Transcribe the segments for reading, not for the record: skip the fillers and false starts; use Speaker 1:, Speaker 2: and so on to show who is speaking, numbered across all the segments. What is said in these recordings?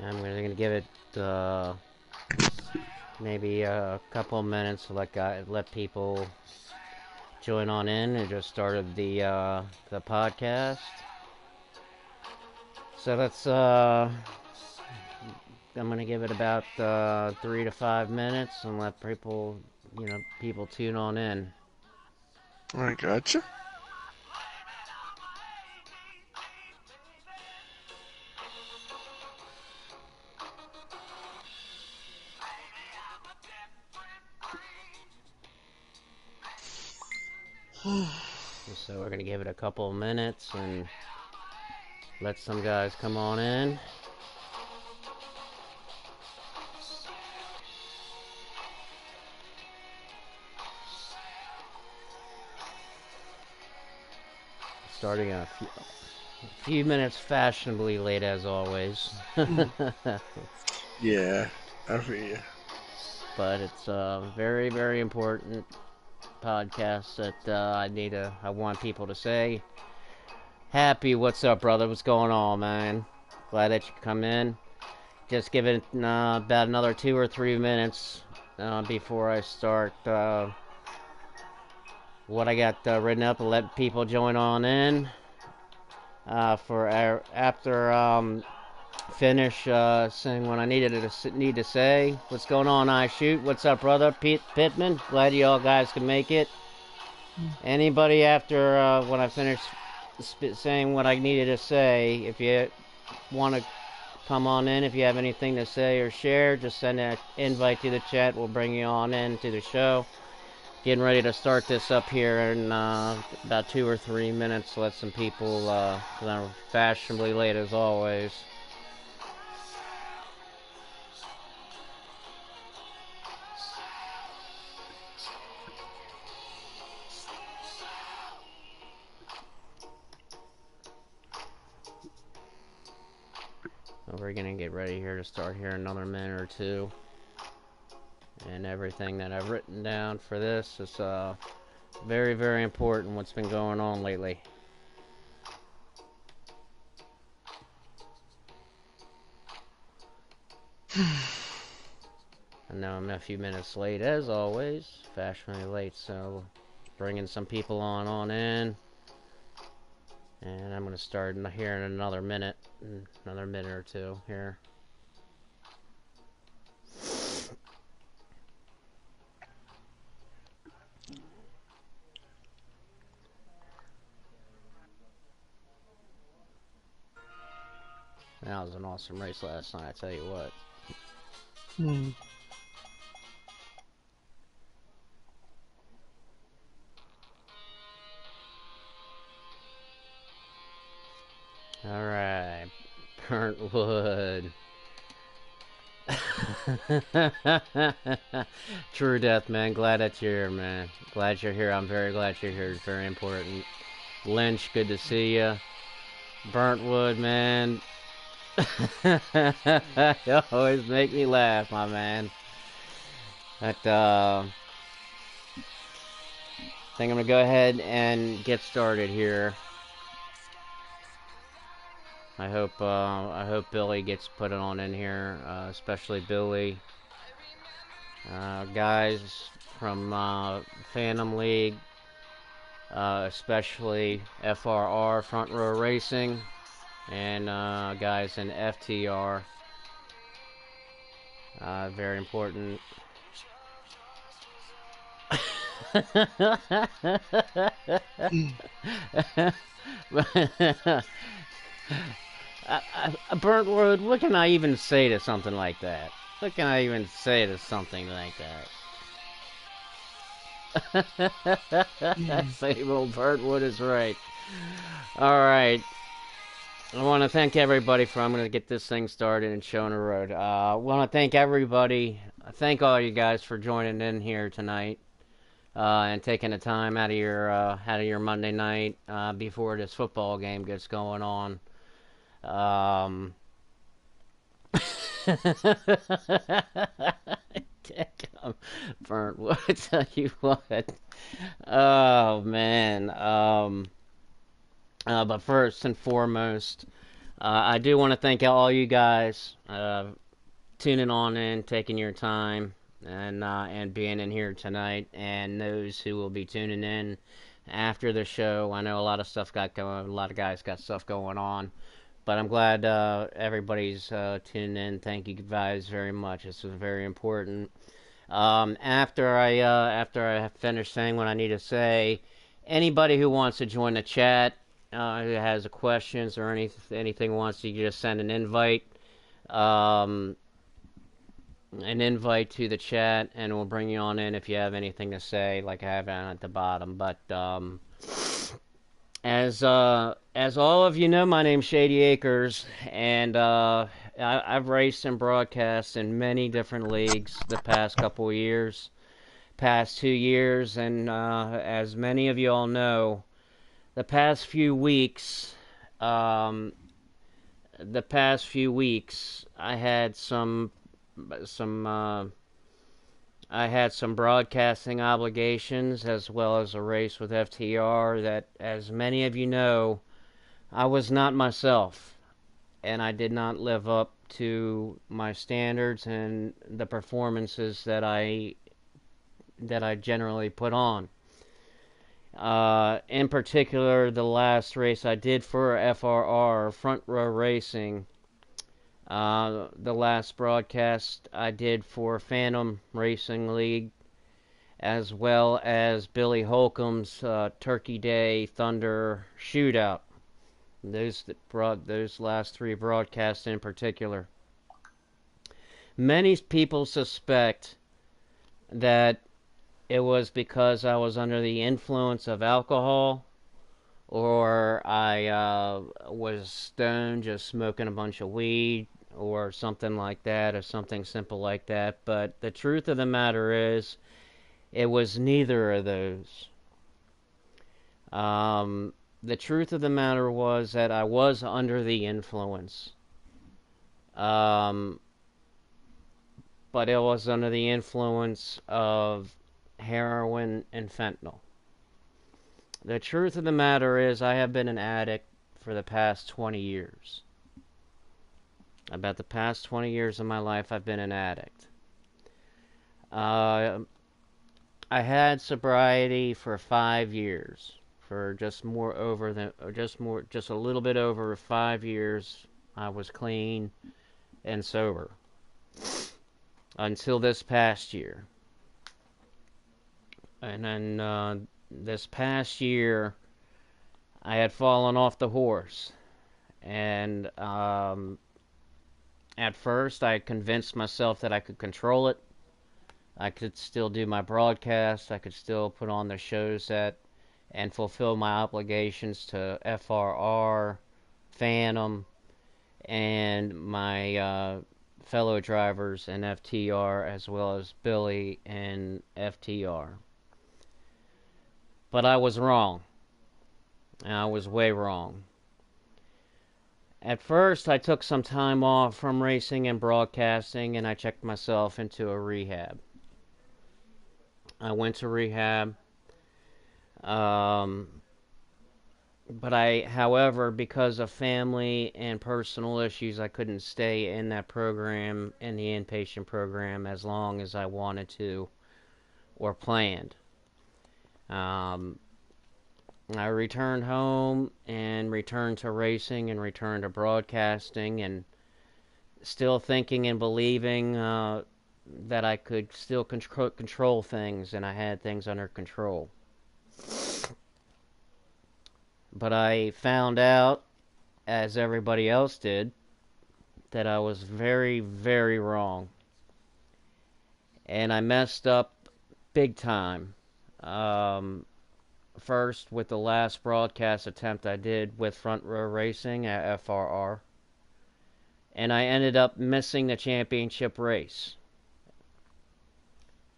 Speaker 1: I'm going to give it maybe a couple of minutes to let people join on in. I just started the podcast, so let's. I'm going to give it about 3 to 5 minutes and let people tune on in.
Speaker 2: I gotcha.
Speaker 1: So we're going to give it a couple of minutes and let some guys come on in. Starting a few minutes fashionably late as always.
Speaker 2: Yeah, I feel you.
Speaker 1: But it's a very, very important podcast that I want people to say, Happy, what's up, brother? What's going on, man? Glad that you could come in. Just give it about another 2 or 3 minutes before I start what I got written up and let people join on in. After finish saying what I need to say. What's going on, I shoot? What's up, brother? Pete Pittman. Glad you all guys can make it. Anybody after when I finish saying what I needed to say, if you want to come on in, if you have anything to say or share, just send an invite to the chat. We'll bring you on in to the show. Getting ready to start this up here in about 2 or 3 minutes. Let some people, fashionably late as always. We're gonna get ready here to start here in another minute or two. And everything that I've written down for this is very, very important what's been going on lately. I know I'm a few minutes late as always, fashionably late, so bringing some people on in. And I'm gonna start here in another minute or two here. That was an awesome race last night, I tell you what. Alright, burnt wood. True death, man. Glad that you're here, man. Glad you're here. I'm very glad you're here. It's very important. Lynch, good to see you. Burnt wood, man. You always make me laugh, my man. But I think I'm gonna go ahead and get started here. I hope Billy gets put on in here, especially Billy. Guys from Phantom League, especially FRR Front Row Racing, and guys in FTR. Very important. Burnt wood, what can I even say to something like that? What can I even say to something like that? Same old burnt wood is right. Alright. I want to thank everybody I'm going to get this thing started and showing the road. I want to thank everybody. Thank all you guys for joining in here tonight. And taking the time out of your Monday night before this football game gets going on. Burnt wood, I tell you what. Oh man. But first and foremost, I do want to thank all you guys tuning on in, taking your time, and being in here tonight, and those who will be tuning in after the show. I know a lot of stuff got going. A lot of guys got stuff going on, but I'm glad everybody's tuning in. Thank you guys very much. This is very important. After I have finished saying what I need to say, anybody who wants to join the chat, who has questions or anything wants to just send um, an invite to the chat, and we'll bring you on in if you have anything to say, like I have down at the bottom. But as all of you know, my name's Shady Acres, and I've raced and broadcast in many different leagues the past couple of years, past 2 years, and as many of you all know, the past few weeks, um, I had some I had some broadcasting obligations as well as a race with FTR that, as many of you know, I was not myself, and I did not live up to my standards and the performances that I generally put on. In particular, the last race I did for FRR, Front Row Racing, the last broadcast I did for Phantom Racing League, as well as Billy Holcomb's Turkey Day Thunder Shootout. Those last three broadcasts in particular. Many people suspect that it was because I was under the influence of alcohol, or I was stoned just smoking a bunch of weed, or something like that, or something simple like that. But the truth of the matter is, it was neither of those. The truth of the matter was that I was under the influence. But it was under the influence of heroin and fentanyl. The truth of the matter is, I have been an addict for the past 20 years. About the past 20 years of my life, I've been an addict. I had sobriety for 5 years. For just a little bit over 5 years, I was clean and sober. Until this past year. And then this past year, I had fallen off the horse. And at first, I convinced myself that I could control it. I could still do my broadcast. I could still put on the shows and fulfill my obligations to FRR, Phantom, and my fellow drivers in FTR, as well as Billy and FTR. But I was wrong. And I was way wrong. At first, I took some time off from racing and broadcasting, and I checked myself into a rehab. I went to rehab. However, because of family and personal issues, I couldn't stay in that program, in the inpatient program, as long as I wanted to or planned. I returned home and returned to racing and returned to broadcasting, and still thinking and believing that I could still control things and I had things under control. But I found out, as everybody else did, that I was very, very wrong. And I messed up big time. First, with the last broadcast attempt I did with Front Row Racing at FRR. And I ended up missing the championship race.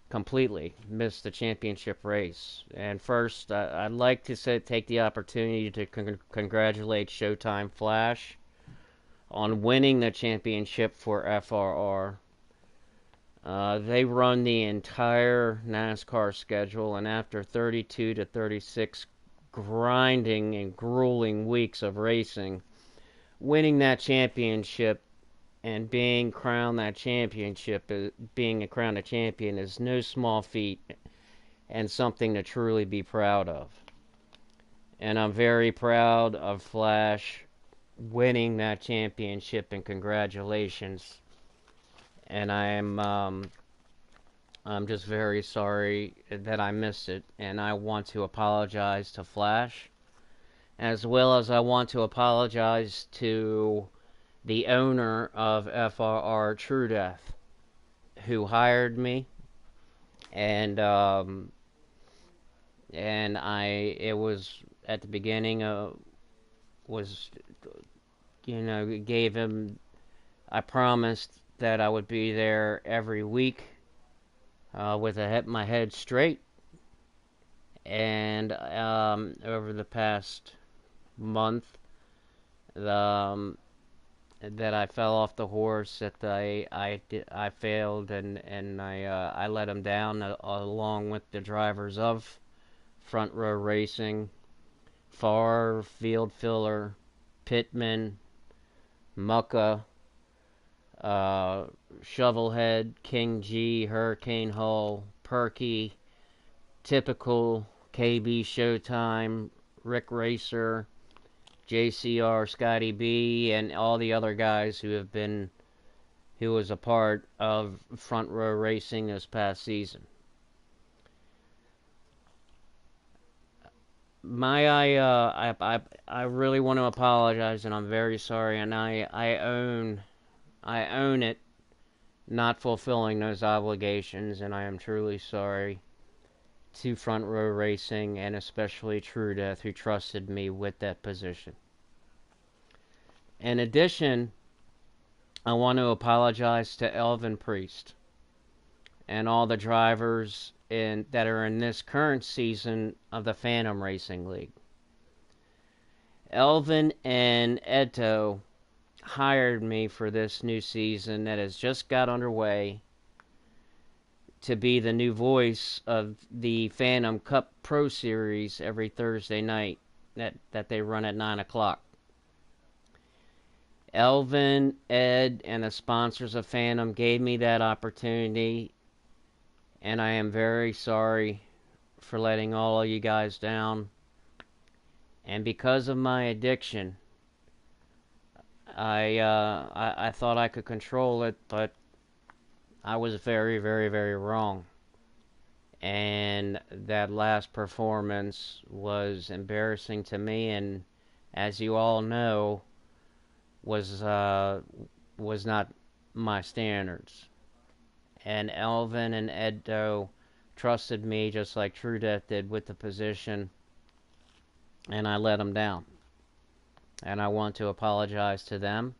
Speaker 1: Completely missed the championship race. And first, I'd like to take the opportunity to congratulate Showtime Flash on winning the championship for FRR. They run the entire NASCAR schedule, and after 32 to 36 grinding and grueling weeks of racing, winning that championship and being crowned that championship, being a crowned a champion, is no small feat and something to truly be proud of. And I'm very proud of Flash winning that championship, and congratulations. And I'm just very sorry that I missed it, and I want to apologize to Flash, as well as I want to apologize to the owner of FRR True Death, who hired me, and it was at the beginning was, gave him, I promised that I would be there every week with my head straight. And over the past month, that I fell off the horse, that I failed, and I let him down, along with the drivers of Front Row Racing, Farr, Field Filler, Pittman, Mucka, Shovelhead, King G, Hurricane Hull, Perky, Typical, KB Showtime, Rick Racer, JCR, Scotty B, and all the other guys who was a part of Front Row Racing this past season. I really want to apologize, and I'm very sorry, and I own it, not fulfilling those obligations, and I am truly sorry to Front Row Racing, and especially True Death, who trusted me with that position. In addition, I want to apologize to Elvin Priest and all the drivers that are in this current season of the Phantom Racing League. Elvin and Edo hired me for this new season that has just got underway to be the new voice of the Phantom Cup Pro Series every Thursday night that they run at 9 o'clock. Elvin, Ed, and the sponsors of Phantom gave me that opportunity, and I am very sorry for letting all of you guys down. And because of my addiction, I thought I could control it, but I was very, very, very wrong. And that last performance was embarrassing to me, and as you all know, was not my standards. And Elvin and Edo trusted me just like True Death did with the position, and I let them down. And I want to apologize to them,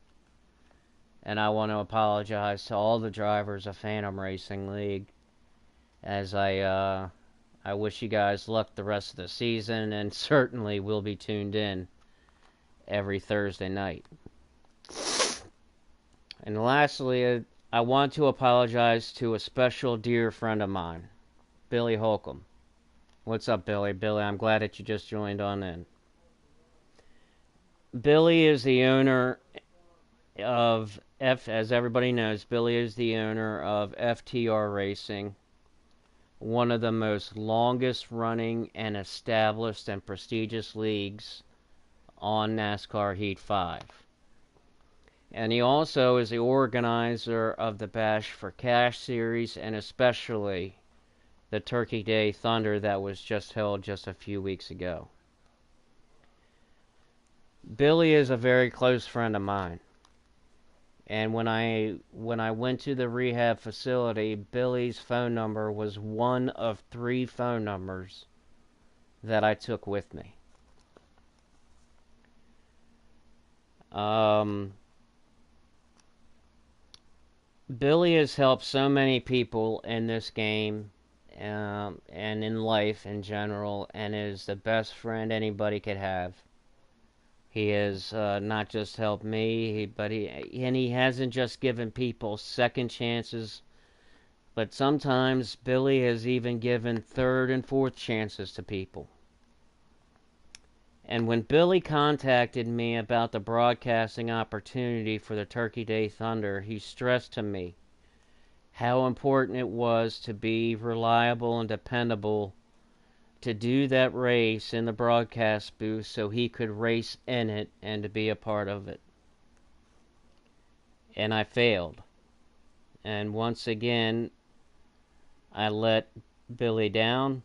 Speaker 1: and I want to apologize to all the drivers of Phantom Racing League, as I wish you guys luck the rest of the season, and certainly will be tuned in every Thursday night. And lastly, I want to apologize to a special dear friend of mine, Billy Holcomb. What's up, Billy? Billy, I'm glad that you just joined on in. Billy is the owner of as everybody knows, Billy is the owner of FTR Racing, one of the most longest running and established and prestigious leagues on NASCAR Heat 5. And he also is the organizer of the Bash for Cash series, and especially the Turkey Day Thunder that was just held just a few weeks ago. Billy is a very close friend of mine. And when I went to the rehab facility, Billy's phone number was one of 3 phone numbers that I took with me. Billy has helped so many people in this game, and in life in general, and is the best friend anybody could have. He has not just helped me, but he hasn't just given people second chances, but sometimes Billy has even given third and fourth chances to people. And when Billy contacted me about the broadcasting opportunity for the Turkey Day Thunder, he stressed to me how important it was to be reliable and dependable to do that race in the broadcast booth so he could race in it and to be a part of it. And I failed. And once again, I let Billy down,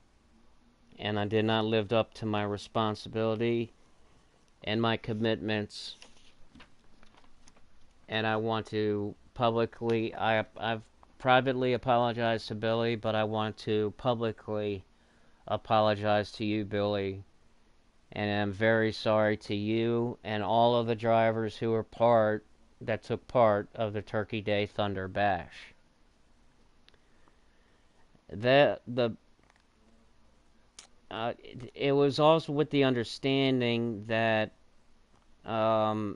Speaker 1: and I did not live up to my responsibility and my commitments. And I want to publicly, I've privately apologized to Billy, but I want to publicly apologize to you, Billy. And I'm very sorry to you and all of the drivers who were that took part of the Turkey Day Thunder Bash. It was also with the understanding that that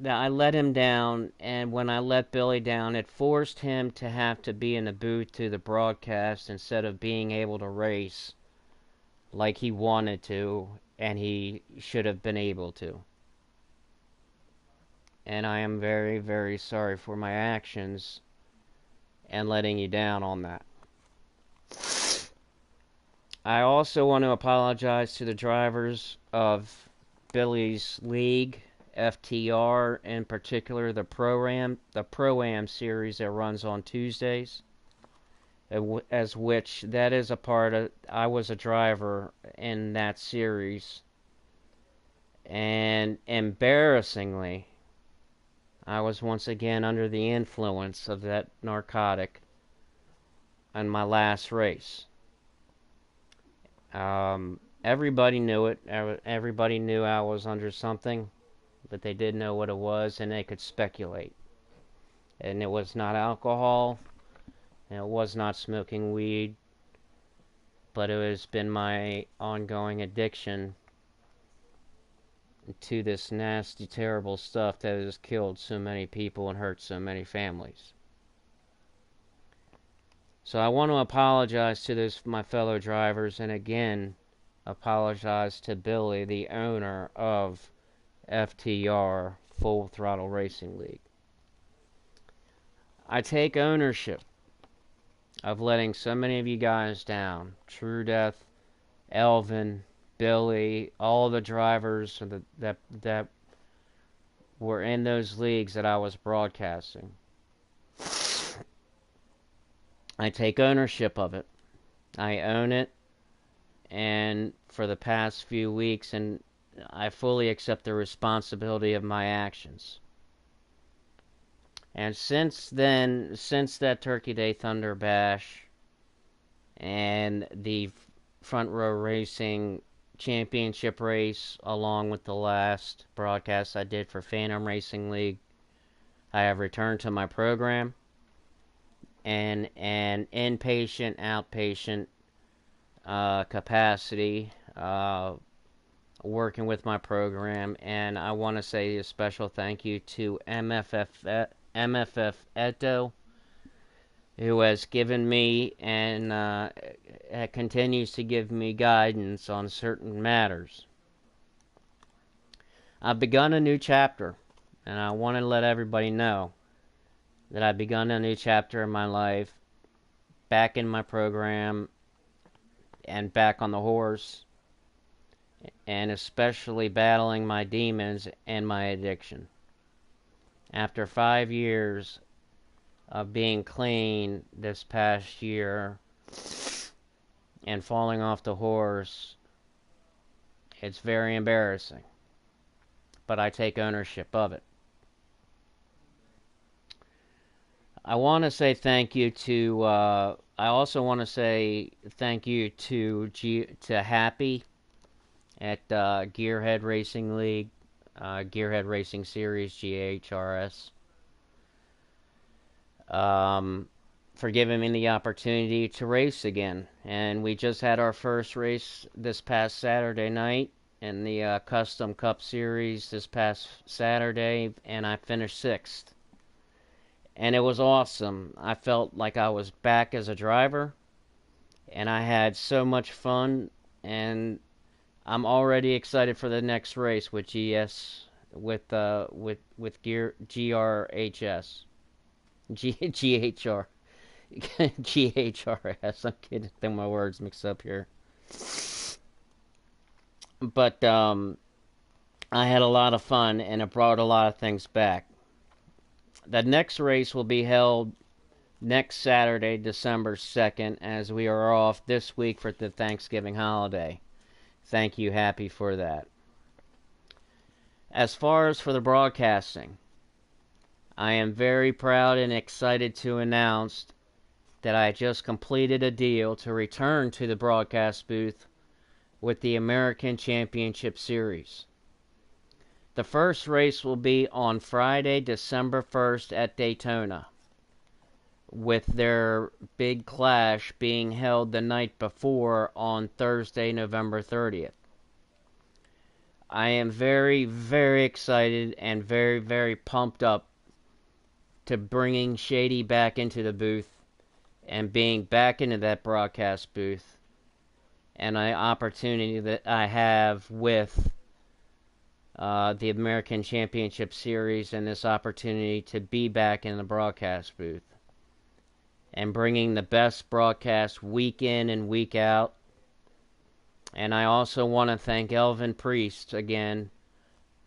Speaker 1: I let him down, and when I let Billy down, it forced him to have to be in the booth to the broadcast instead of being able to race like he wanted to and he should have been able to. And I am very, very sorry for my actions and letting you down on that. I also want to apologize to the drivers of Billy's league, FTR, in particular the Pro-Am series that runs on Tuesdays, as which that is a part of. I was a driver in that series, and embarrassingly, I was once again under the influence of that narcotic on my last race. Everybody knew it. Everybody knew I was under something, but they didn't know what it was, and they could speculate. And it was not alcohol, and it was not smoking weed, but it has been my ongoing addiction to this nasty, terrible stuff that has killed so many people and hurt so many families. So I want to apologize to my fellow drivers, and again, apologize to Billy, the owner of FTR, Full Throttle Racing League. I take ownership of letting so many of you guys down. True Death, Elvin, Billy, all the drivers that were in those leagues that I was broadcasting. I take ownership of it. I own it, and for the past few weeks, and I fully accept the responsibility of my actions. And since then, since that Turkey Day Thunder Bash and the Front Row Racing Championship race, along with the last broadcast I did for Phantom Racing League, I have returned to my program and an inpatient, outpatient capacity, working with my program. And I want to say a special thank you to MFF Edo, who has given me and continues to give me guidance on certain matters. I've begun a new chapter, and I want to let everybody know that I've begun a new chapter in my life, back in my program, and back on the horse, and especially battling my demons and my addiction. After 5 years of being clean this past year and falling off the horse, it's very embarrassing, but I take ownership of it. I want to say thank you to, I also want to say thank you to Happy at Gearhead Racing League, Gearhead Racing Series, GHRS, for giving me the opportunity to race again. And we just had our first race this past Saturday night in the Custom Cup Series this past Saturday, and I finished 6th. And it was awesome. I felt like I was back as a driver, and I had so much fun, and I'm already excited for the next race with GS with Gear GRHS GHR GHRS. I'm getting my words mixed up here. But I had a lot of fun and it brought a lot of things back. The next race will be held next Saturday, December 2nd, as we are off this week for the Thanksgiving holiday. Thank you, happy for that. As far as for the broadcasting, I am very proud and excited to announce that I just completed a deal to return to the broadcast booth with the American Championship Series. The first race will be on Friday, December 1st at Daytona, with their big clash being held the night before on Thursday, November 30th. I am very, very excited and very, very pumped up to bringing Shady back into the booth and being back into that broadcast booth and an opportunity that I have with the American Championship Series and this opportunity to be back in the broadcast booth and bringing the best broadcast week in and week out. And I also want to thank Elvin Priest again.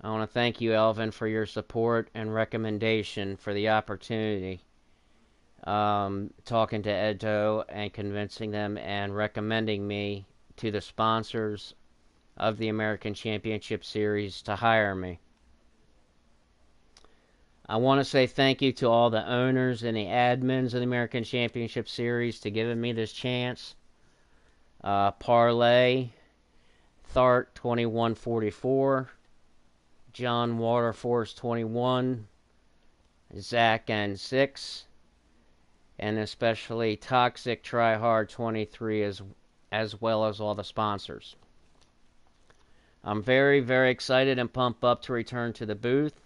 Speaker 1: I want to thank you, Elvin, for your support and recommendation for the opportunity. Talking to Edo and convincing them and recommending me to the sponsors of the American Championship Series to hire me. I want to say thank you to all the owners and the admins of the American Championship Series to giving me this chance. Parlay, Thart 2144, John Waterforce 21, Zach N6, and especially Toxic Tryhard 23 as well as all the sponsors. I'm very, very excited and pumped up to return to the booth,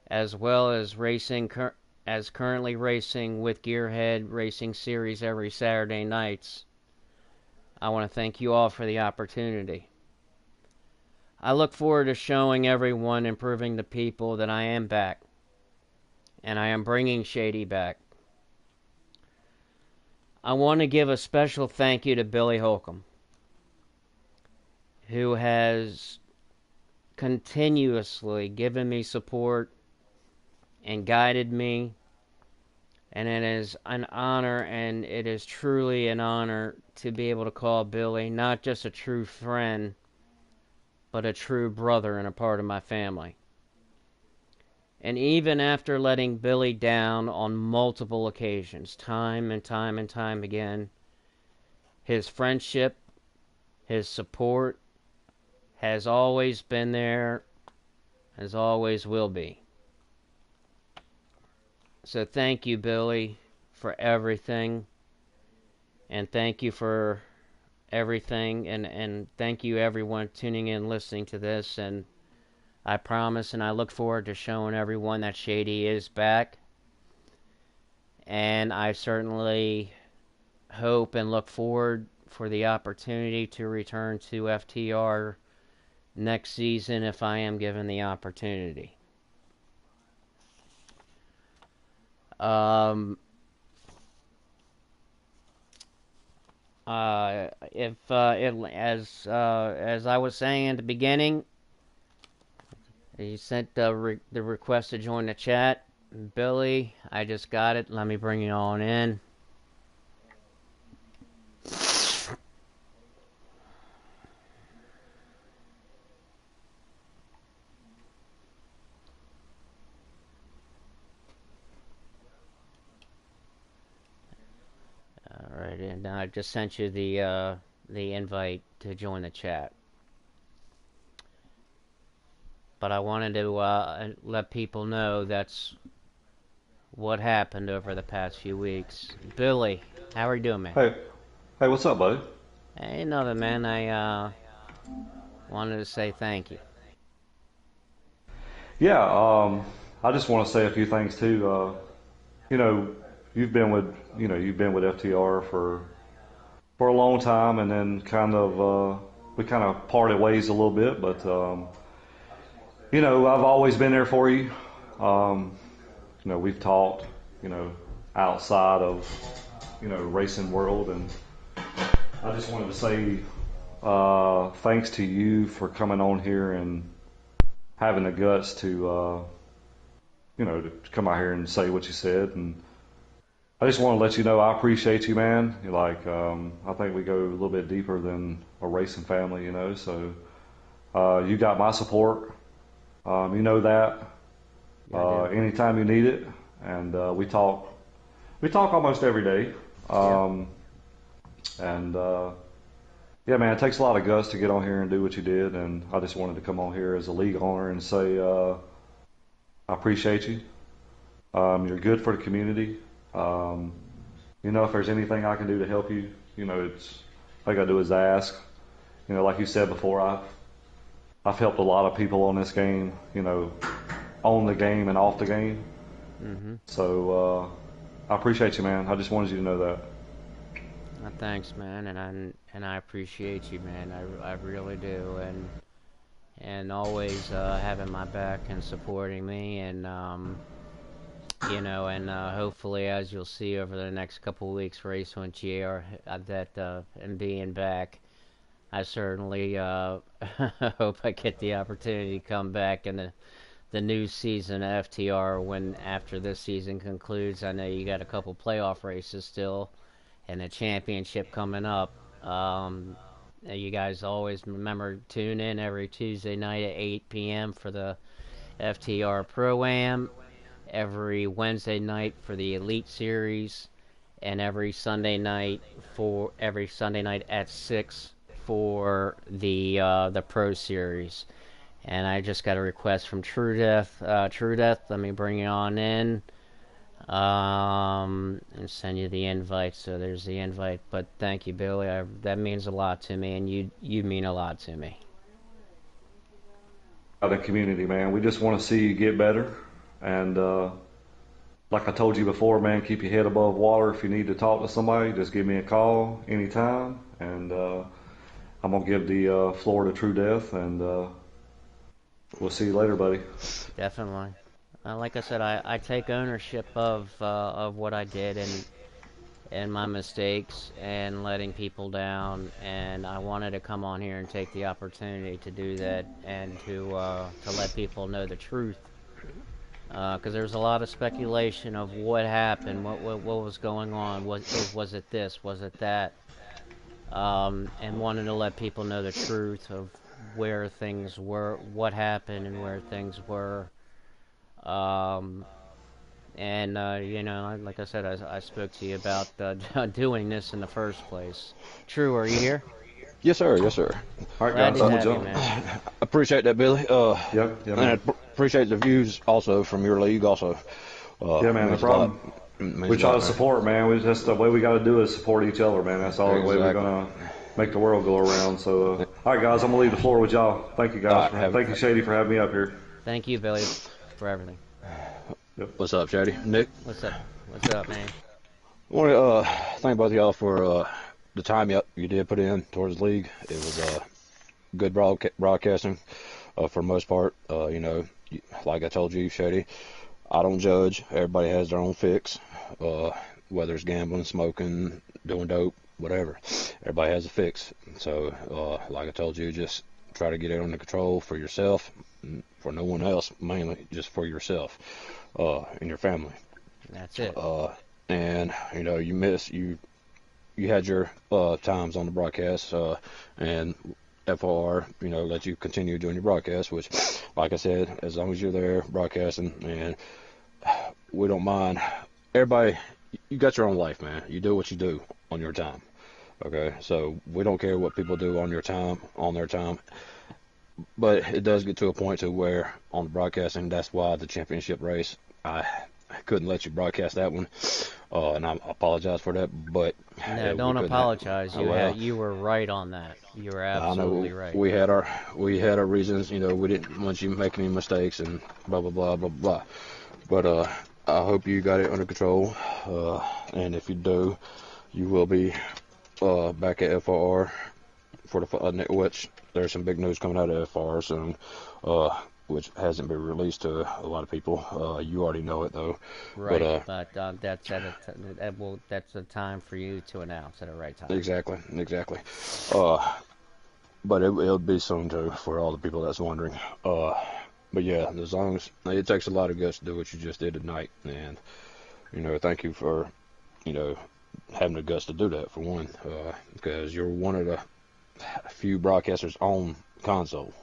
Speaker 1: as well as currently racing with Gearhead Racing Series every Saturday nights. I want to thank you all for the opportunity. I look forward to showing everyone and proving to people that I am back, and I am bringing Shady back. I want to give a special thank you to Billy Holcomb, who has continuously given me support and guided me, and it is an honor, and it is truly an honor to be able to call Billy not just a true friend, but a true brother and a part of my family. And even after letting Billy down on multiple occasions, time and time and time again, his friendship, his support has always been there, as always will be. So thank you, Billy, for everything. And thank you for everything. And thank you, everyone, tuning in, listening to this. And I promise and I look forward to showing everyone that Shady is back. And I certainly hope and look forward for the opportunity to return to FTR next season if I am given the opportunity. As I was saying at the beginning, you sent the request to join the chat. Billy, I just got it. Let me bring you on in. Alright, and I just sent you the invite to join the chat. But I wanted to let people know that's what happened over the past few weeks. Billy, how are you doing, man?
Speaker 3: Hey, hey, what's up, buddy?
Speaker 1: Hey, nothing, man. I wanted to say thank you.
Speaker 3: Yeah, I just want to say a few things too. You know, you've been with, you've been with FTR for a long time, and then kind of we kind of parted ways a little bit, but you know, I've always been there for you. You know, we've talked, you know, outside of, you know, racing world, and I just wanted to say thanks to you for coming on here and having the guts to, you know, to come out here and say what you said. And I just want to let you know I appreciate you, man. You're like, I think we go a little bit deeper than a racing family, you know. So you got my support. You know that. Anytime you need it, and we talk almost every day. And yeah, man, it takes a lot of guts to get on here and do what you did. And I just wanted to come on here as a league owner and say I appreciate you. You're good for the community. You know, if there's anything I can do to help you, you know, it's all I gotta do is ask. You know, like you said before, I've helped a lot of people on this game. You know, on the game and off the game. So I appreciate you, man. I just wanted you to know that.
Speaker 1: Thanks, man, and I appreciate you, man. I really do, and always having my back and supporting me, and you know, and hopefully, as you'll see over the next couple of weeks, race when GR that and being back, I certainly hope I get the opportunity to come back in the new season of FTR when after this season concludes. I know you got a couple playoff races still and a championship coming up. You guys always remember tune in every Tuesday night at 8 p.m. for the FTR Pro-Am, every Wednesday night for the Elite Series, and every Sunday night at 6 for the Pro Series. And I just got a request from True Death. True Death, let me bring you on in. And send you the invite. So there's the invite. But thank you, Billy. That means a lot to me, and you mean a lot to me.
Speaker 3: The community, man. We just want to see you get better. And like I told you before, man, keep your head above water. If you need to talk to somebody, just give me a call anytime. And I'm going to give the floor to True Death. And we'll see you later, buddy.
Speaker 1: Definitely. Like I said, I take ownership of what I did and my mistakes and letting people down, and I wanted to come on here and take the opportunity to do that and to let people know the truth, because there's a lot of speculation of what happened, what was going on, was it this, was it that, and wanted to let people know the truth of where things were, what happened, and where things were. And you know, like I said, I spoke to you about doing this in the first place. True, are you here?
Speaker 4: Yes, sir. Yes, sir.
Speaker 3: All right,
Speaker 1: Glad
Speaker 3: guys,
Speaker 1: to
Speaker 3: I'm
Speaker 1: have
Speaker 3: going
Speaker 1: you,
Speaker 3: to jump.
Speaker 1: man.
Speaker 4: Appreciate that, Billy.
Speaker 3: Yeah,
Speaker 4: And I
Speaker 3: man.
Speaker 4: appreciate the views also from your league also.
Speaker 3: Yeah, man, no
Speaker 4: Means a
Speaker 3: problem.
Speaker 4: lot. Means
Speaker 3: We
Speaker 4: a
Speaker 3: try
Speaker 4: lot,
Speaker 3: to
Speaker 4: man.
Speaker 3: support, man. We just the way we got to do is support each other, man. That's all the way we're
Speaker 4: Exactly.
Speaker 3: gonna make the world go around. So, all right, guys, I'm gonna leave the floor with y'all. Thank you, guys.
Speaker 4: All right,
Speaker 3: Thank you, Shady, for having me up here.
Speaker 1: Thank you, Billy, for everything.
Speaker 4: What's up, Shady? Nick?
Speaker 1: What's up? What's up, man?
Speaker 4: I want to thank both of y'all for the time you did put in towards the league. It was good broadcasting for the most part. You know, like I told you, Shady, I don't judge. Everybody has their own fix, whether it's gambling, smoking, doing dope, whatever. Everybody has a fix. So, like I told you, just try to get it under control for yourself, for no one else, mainly just for yourself and your family.
Speaker 1: That's it.
Speaker 4: And you know, you had your times on the broadcast, and FOR, you know, let you continue doing your broadcast, which, like I said, as long as you're there broadcasting, and we don't mind. Everybody, you got your own life, man. You do what you do on your time. Okay, so we don't care what people do on their time. But it does get to a point to where on the broadcasting, that's why the championship race, I couldn't let you broadcast that one, and I apologize for that. But
Speaker 1: No, don't apologize. You were right on that. You were
Speaker 4: I
Speaker 1: absolutely
Speaker 4: know
Speaker 1: right.
Speaker 4: we had our reasons. You know, we didn't want you to make any mistakes and blah blah blah blah blah. But I hope you got it under control. And if you do, you will be back at FOR for the which there's some big news coming out of FR soon, which hasn't been released to a lot of people. You already know it though, but
Speaker 1: Right, but that's a time for you to announce at a right time.
Speaker 4: exactly. Uh, but it'll be soon too for all the people that's wondering. But yeah, as long as it takes a lot of guts to do what you just did tonight, and thank you for having the guts to do that for one, because you're one of the few broadcasters on console.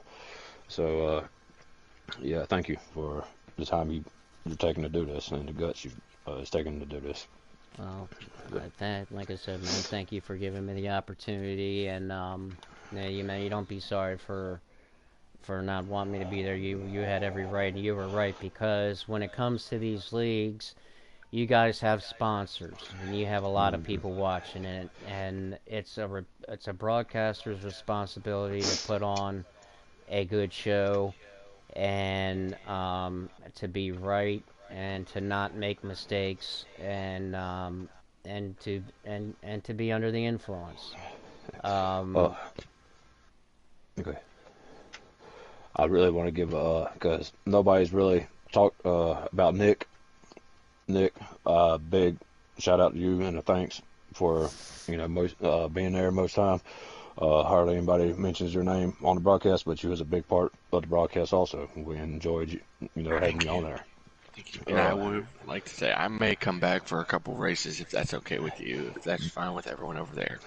Speaker 4: So yeah, thank you for the time you're taking to do this and the guts it's taken to do this.
Speaker 1: Well, like I said, man, thank you for giving me the opportunity, and you don't be sorry for not wanting me to be there. You had every right, and you were right, because when it comes to these leagues, you guys have sponsors, and you have a lot of
Speaker 4: Mm-hmm.
Speaker 1: people watching it, and it's a broadcaster's responsibility to put on a good show, and to be right, and to not make mistakes, and to be under the influence.
Speaker 4: Uh,
Speaker 1: Um,
Speaker 4: okay. I really want to give because nobody's really talked about Nick. Nick, big shout out to you and a thanks for most being there most time. Hardly anybody mentions your name on the broadcast, but you was a big part of the broadcast also. We enjoyed having
Speaker 2: Thank
Speaker 4: you
Speaker 2: you.
Speaker 4: on there.
Speaker 2: Thank you. And I
Speaker 4: Uh,
Speaker 2: would like to say I may come back for a couple races if that's okay with you. If that's fine with everyone over there.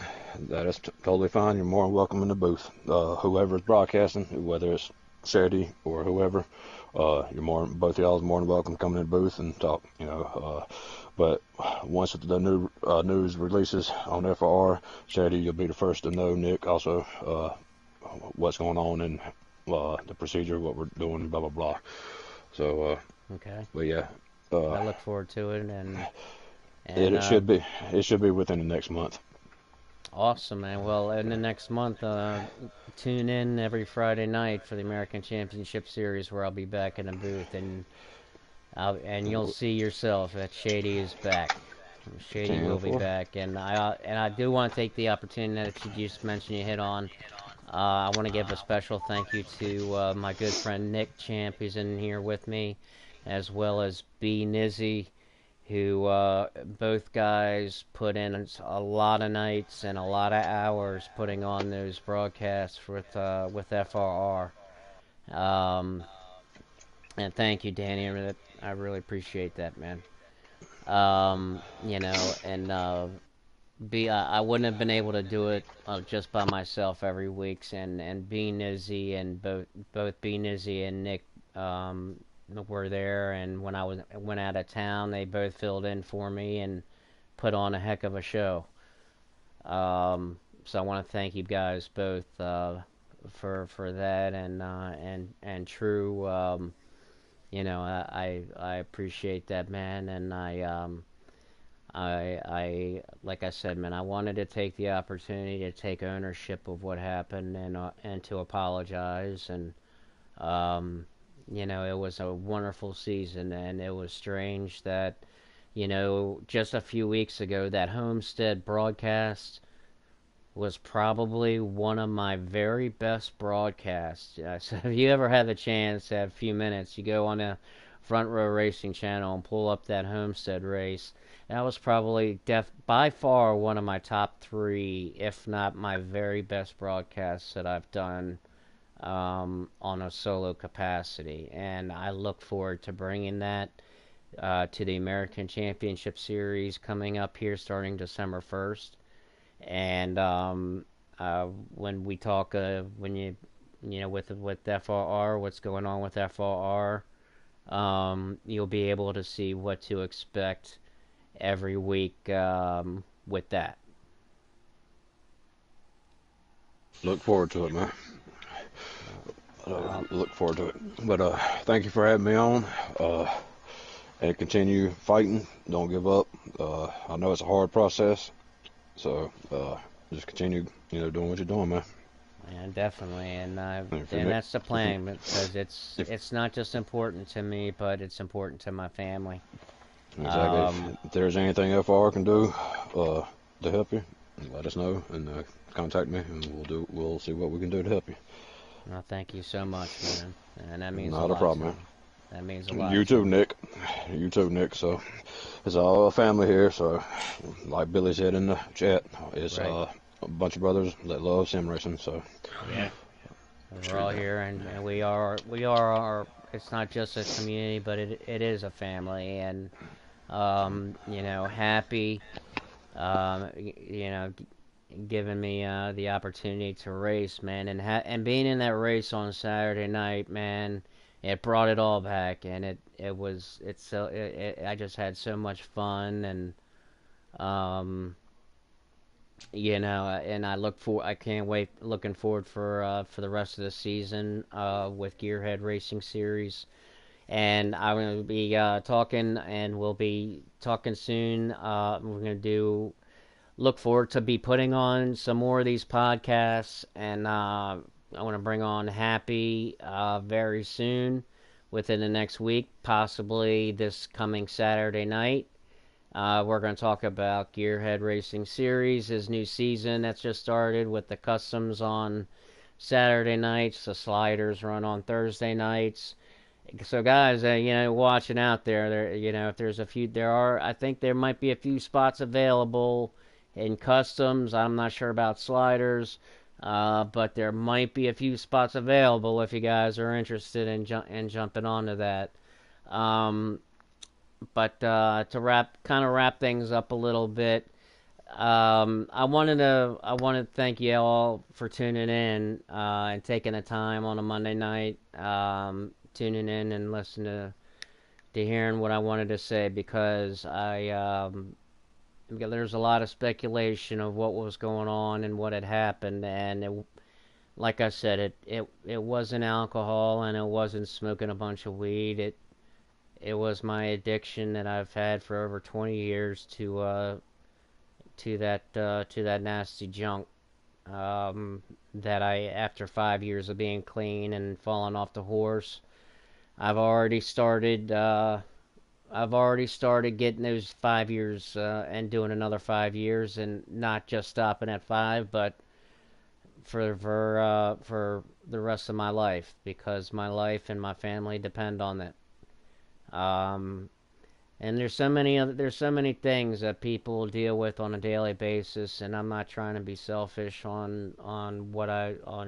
Speaker 4: that is totally fine. You're more than welcome in the booth. Whoever's broadcasting, whether it's Shady or whoever, both of y'all is more than welcome to come in the booth and talk. But once the new news releases on FR, Shady, you'll be the first to know. Nick, also, what's going on and the procedure, what we're doing, blah blah blah. So,
Speaker 1: okay,
Speaker 4: but yeah, uh,
Speaker 1: I look forward to it,
Speaker 4: it,
Speaker 1: and
Speaker 4: it should be it should be within the next month.
Speaker 1: awesome, man. Well, in the next month, tune in every Friday night for the American Championship Series, where I'll be back in the booth, and you'll see yourself that Shady is back. Shady
Speaker 4: Ten
Speaker 1: will be
Speaker 4: four.
Speaker 1: back, and I do want to take the opportunity that you just mentioned you hit on. I want to give a special thank you to my good friend Nick Champ, who's in here with me, as well as B Nizzy, who both guys put in a lot of nights and a lot of hours putting on those broadcasts with FRR. Um, and thank you, Danny. I really appreciate that, man. And I wouldn't have been able to do it just by myself every week, and B Nizzy and both B Nizzy and Nick were there, and when I went out of town, they both filled in for me and put on a heck of a show. So I want to thank you guys both for that, and True. I appreciate that, man, and I like I said, man, I wanted to take the opportunity to take ownership of what happened, and to apologize, and um, it was a wonderful season, and it was strange that just a few weeks ago that Homestead broadcast was probably one of my very best broadcasts. So if you ever have a chance to have a few minutes, you go on a Front Row Racing channel and pull up that Homestead race. That was probably by far one of my top three, if not my very best broadcasts that I've done on a solo capacity. And I look forward to bringing that to the American Championship Series coming up here starting December 1st. And when we talk, with FRR, what's going on with FRR, you'll be able to see what to expect every week with that.
Speaker 4: Look forward to it, man.
Speaker 1: Well,
Speaker 4: Look forward to it. But thank you for having me on. Uh, and continue fighting. Don't give up. I know it's a hard process, so just continue, doing what you're doing, man.
Speaker 1: and definitely,
Speaker 4: And if you're
Speaker 1: and
Speaker 4: ne-
Speaker 1: that's the
Speaker 4: if you
Speaker 1: plan, because
Speaker 4: if
Speaker 1: it's not just important to me, but it's important to my family.
Speaker 4: exactly
Speaker 1: Um,
Speaker 4: if there's anything FR can do to help you, let us know and contact me, and we'll see what we can do to help you.
Speaker 1: Well, thank you so much, man. And that means a
Speaker 4: Not a
Speaker 1: lot
Speaker 4: problem,
Speaker 1: to
Speaker 4: man.
Speaker 1: me. That means a lot
Speaker 4: You
Speaker 1: to
Speaker 4: too,
Speaker 1: me.
Speaker 4: Nick. You too, Nick. So it's all a family here. So like Billy said in the chat, it's
Speaker 1: Right.
Speaker 4: a bunch of brothers that love sim racing. So
Speaker 1: Yeah. We're
Speaker 2: True
Speaker 1: all
Speaker 2: that.
Speaker 1: here, and we are our. It's not just a community, but it is a family, and happy, giving me the opportunity to race, man, and being in that race on Saturday night, man, it brought it all back, and I just had so much fun, and um, and I can't wait, looking forward for the rest of the season with Gearhead Racing Series. And I'm going to be talking, and we'll be talking soon. We're going to look forward to be putting on some more of these podcasts, and I want to bring on Happy very soon, within the next week, possibly this coming Saturday night. We're going to talk about Gearhead Racing Series, his new season that's just started with the customs on Saturday nights. The sliders run on Thursday nights. So guys, watching out there, if there's a few, I think there might be a few spots available in customs. I'm not sure about sliders, but there might be a few spots available if you guys are interested in jumping onto that. Um, but to kind of wrap things up a little bit, I wanted to thank you all for tuning in and taking the time on a Monday night, tuning in and listening to hearing what I wanted to say, because there's a lot of speculation of what was going on and what had happened, and like I said, it wasn't alcohol, and it wasn't smoking a bunch of weed. It was my addiction that I've had for over 20 years to that nasty junk. That after 5 years of being clean and falling off the horse, I've already started. I've already started getting those 5 years and doing another 5 years, and not just stopping at five, but for the rest of my life, because my life and my family depend on that. Um, and there's so many things that people deal with on a daily basis, and I'm not trying to be selfish on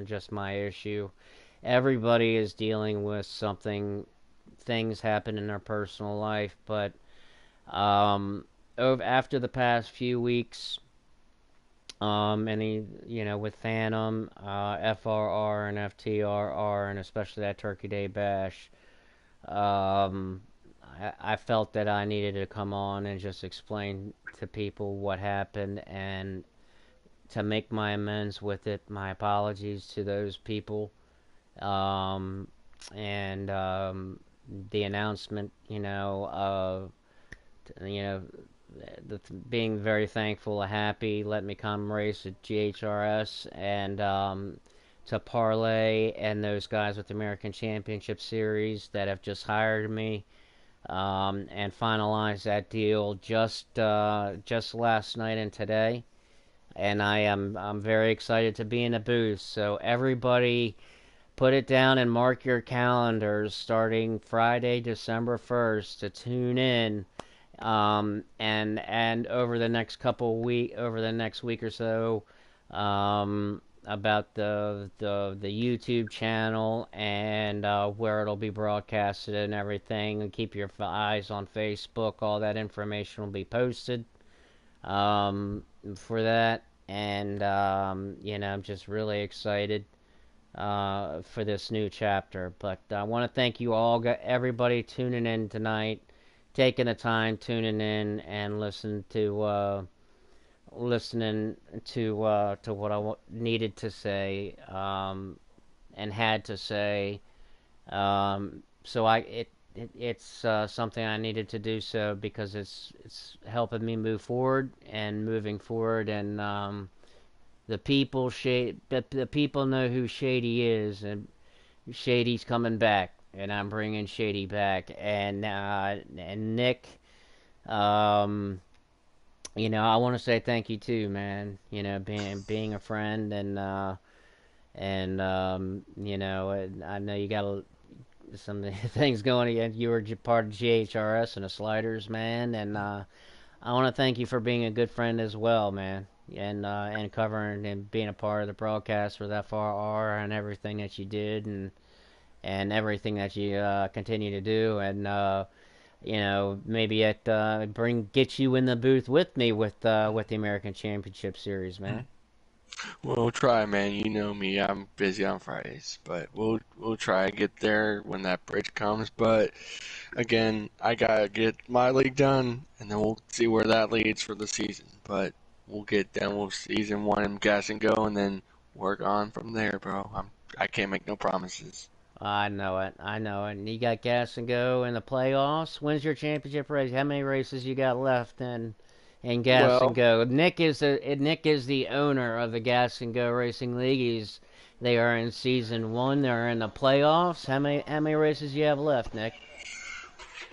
Speaker 1: just my issue. Everybody is dealing with something, things happen in their personal life, but after the past few weeks, with Phantom, FRR, and FTRR, and especially that Turkey Day Bash, um, I felt that I needed to come on and just explain to people what happened, and to make my amends with it. My apologies to those people. Um, and the announcement, of, you know, being very thankful, happy, let me come race at GHRS, and to Parlay and those guys with the American Championship Series that have just hired me, and finalized that deal just last night and today. And I'm very excited to be in the booth. So everybody, put it down and mark your calendars starting Friday, December 1st, to tune in, and over the next week or so, about the YouTube channel, and where it'll be broadcasted and everything. And keep your eyes on Facebook. All that information will be posted for that. And I'm just really excited for this new chapter. But I want to thank you all, everybody tuning in tonight, taking the time, tuning in, and listening to what I needed to say, and had to say. So it's something I needed to do so, because it's helping me move forward and moving forward, and the people know who Shady is, and Shady's coming back, and I'm bringing Shady back, and Nick, um, I want to say thank you too, man. Being a friend and I know you got some things going again. You were part of GHRS and the Sliders, man, and I want to thank you for being a good friend as well, man, and covering and being a part of the broadcast for that far and everything that you did and everything that you continue to do and maybe get you in the booth with me with the American Championship Series, man.
Speaker 2: We'll try, man. You know me. I'm busy on Fridays, but we'll try and get there when that bridge comes. But again, I gotta get my league done, and then we'll see where that leads for the season. But we'll get done with season one and gas and go, and then work on from there, bro. I can't make no promises.
Speaker 1: I know it. I know it. And you got gas and go in the playoffs. When's your championship race? How many races you got left in gas and
Speaker 2: Well,
Speaker 1: go? Nick is the owner of the Gas and Go Racing League. They are in season one. They're in the playoffs. How many races you have left, Nick?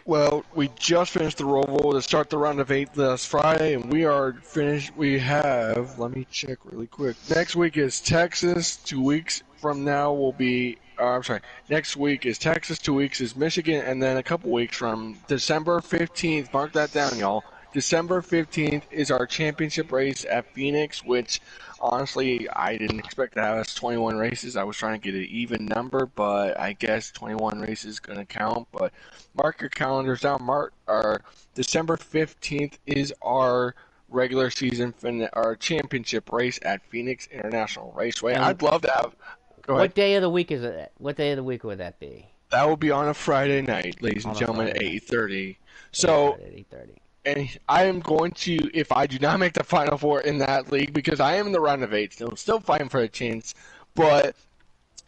Speaker 2: Well, we just finished the Roval to start the round of 8 last Friday, and we are finished. We have, let me check really quick. Next week is Texas. 2 weeks from now will be, I'm sorry, next week is Texas, 2 weeks is Michigan, and then a couple weeks from December 15th, mark that down, y'all. December 15th is our championship race at Phoenix, which honestly I didn't expect to have us 21 races. I was trying to get an even number, but I guess 21 races is going to count. But mark your calendars down. Our December 15th is our regular season our championship race at Phoenix International Raceway.
Speaker 1: And
Speaker 2: I'd love to have. Go ahead.
Speaker 1: what day of the week is it? What day of the week would that be?
Speaker 2: That will be on a Friday night, ladies and
Speaker 1: On a
Speaker 2: gentlemen, at
Speaker 1: Friday night.
Speaker 2: 8:30.
Speaker 1: Eight
Speaker 2: So,
Speaker 1: thirty. 8:30.
Speaker 2: and I am going to, if I do not make the Final Four in that league, because I am in the round of 8, still fighting for a chance, but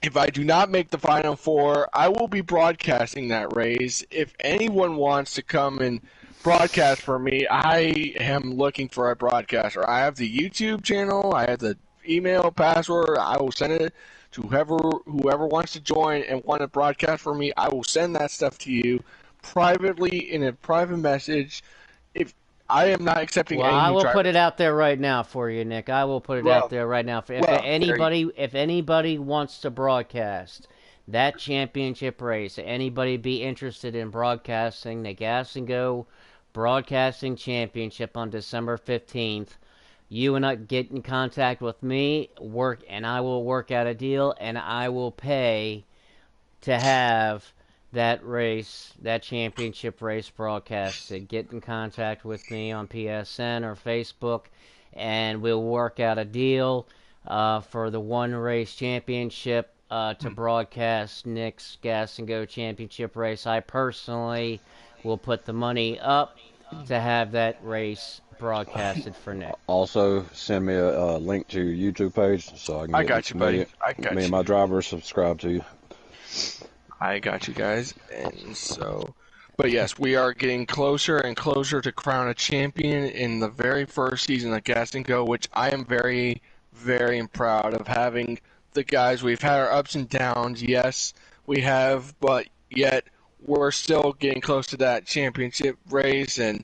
Speaker 2: if I do not make the Final Four, I will be broadcasting that race. If anyone wants to come and broadcast for me, I am looking for a broadcaster. I have the YouTube channel. I have the email password. I will send it to whoever wants to join and want to broadcast for me. I will send that stuff to you privately in a private message. If I am not accepting
Speaker 1: Well,
Speaker 2: any
Speaker 1: I
Speaker 2: new
Speaker 1: will put it
Speaker 2: drivers,
Speaker 1: out there right now for you, Nick. I will put it out
Speaker 2: well,
Speaker 1: there right now. If
Speaker 2: well, there you
Speaker 1: anybody wants to broadcast that championship race, anybody be interested in broadcasting the Gas and Go Broadcasting Championship on December 15th, you and I get in contact with me, and I will work out a deal, and I will pay to have that race, that championship race broadcasted. Get in contact with me on PSN or Facebook, and we'll work out a deal for the one race championship to broadcast Nick's Gas and Go championship race. I personally will put the money up to have that race broadcasted for Nick.
Speaker 4: Also, send me a link to your YouTube page so I can
Speaker 2: I
Speaker 4: get
Speaker 2: got you, buddy. I
Speaker 4: me
Speaker 2: got
Speaker 4: and
Speaker 2: you.
Speaker 4: my drivers subscribe to you.
Speaker 2: I got you guys. And so, but yes, we are getting closer and closer to crown a champion in the very first season of Gas and Go, which I am very, very proud of having the guys. We've had our ups and downs, yes, we have, but yet we're still getting close to that championship race, and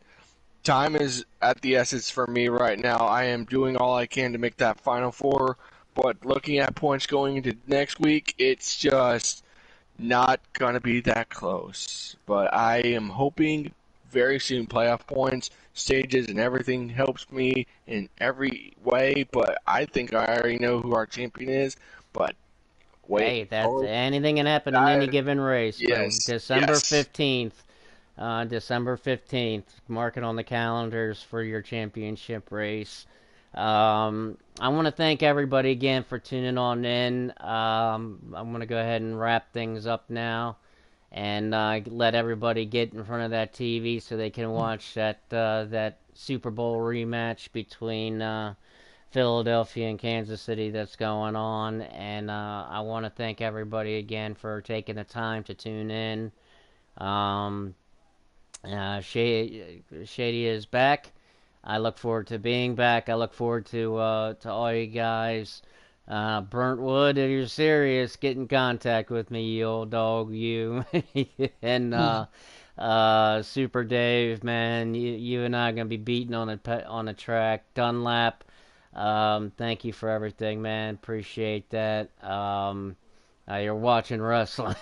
Speaker 2: time is at the essence for me right now. I am doing all I can to make that Final Four, but looking at points going into next week, it's just not gonna be that close, but I am hoping very soon playoff points, stages, and everything helps me in every way. But I think I already know who our champion is. But wait,
Speaker 1: Hey, that's
Speaker 2: oh,
Speaker 1: anything can happen in any
Speaker 2: I,
Speaker 1: given race. But
Speaker 2: yes,
Speaker 1: December
Speaker 2: yes.
Speaker 1: 15th, mark it on the calendars for your championship race. I want to thank everybody again for tuning on in. I'm going to go ahead and wrap things up now and let everybody get in front of that TV so they can watch that Super Bowl rematch between Philadelphia and Kansas City that's going on. And I want to thank everybody again for taking the time to tune in. Um, Shady is back. I look forward to being back. I look forward to all you guys. Burntwood, if you're serious, get in contact with me, you old dog, you. and Super Dave, man, you and I are gonna be beating on the track. Dunlap, thank you for everything, man. Appreciate that. You're watching wrestling.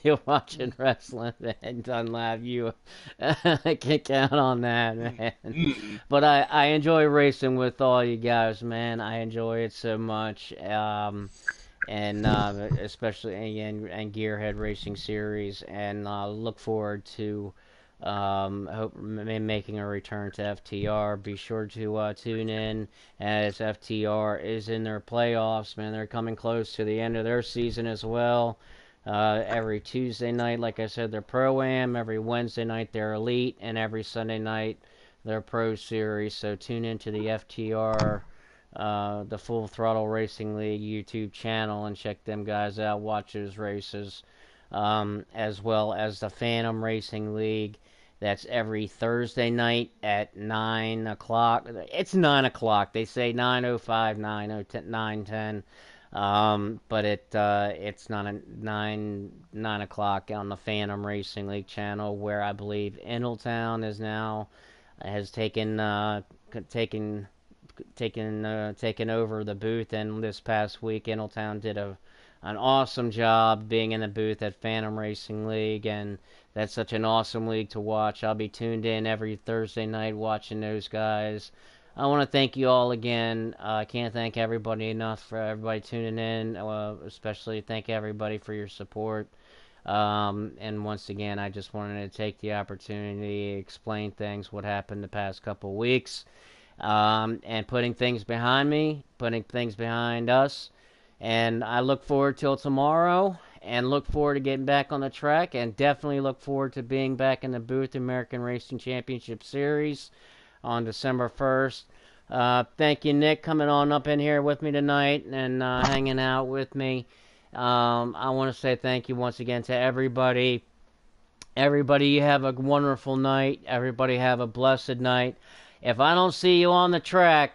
Speaker 1: You're watching wrestling, man. Dunlap, you I can count on that, man.
Speaker 2: Mm.
Speaker 1: But I enjoy racing with all you guys, man. I enjoy it so much. And especially and Gearhead Racing Series, and look forward to making a return to FTR. Be sure to tune in as FTR is in their playoffs. Man, they're coming close to the end of their season as well. Every Tuesday night, like I said, they're Pro-Am. Every Wednesday night, they're Elite. And every Sunday night, they're Pro Series. So tune into the FTR, the Full Throttle Racing League YouTube channel, and check them guys out. Watch those races. As well as the Phantom Racing League. That's every Thursday night at 9 o'clock. It's 9 o'clock. They say 9:05, 9:10. But it's not a 9 o'clock on the Phantom Racing League channel, where I believe Ingletown is now has taken over the booth. And this past week, Ingletown did an awesome job being in the booth at Phantom Racing League, and that's such an awesome league to watch. I'll be tuned in every Thursday night watching those guys. I want to thank you all again. I can't thank everybody enough for everybody tuning in, especially thank everybody for your support. And once again, I just wanted to take the opportunity to explain things, what happened the past couple of weeks, and putting things behind me, putting things behind us. And I look forward till tomorrow, and look forward to getting back on the track, and definitely look forward to being back in the booth American Racing Championship Series on December 1st. Thank you, Nick, coming on up in here with me tonight and hanging out with me. I want to say thank you once again to everybody. Everybody, you have a wonderful night. Everybody have a blessed night. If I don't see you on the track,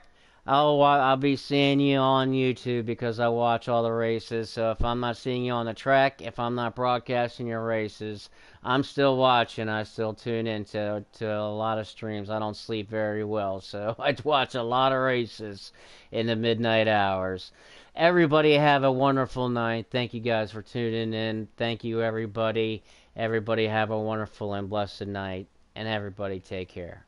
Speaker 1: I'll be seeing you on YouTube, because I watch all the races. So if I'm not seeing you on the track, if I'm not broadcasting your races, I'm still watching. I still tune in to a lot of streams. I don't sleep very well, so I watch a lot of races in the midnight hours. Everybody have a wonderful night. Thank you guys for tuning in. Thank you, everybody. Everybody have a wonderful and blessed night. And everybody take care.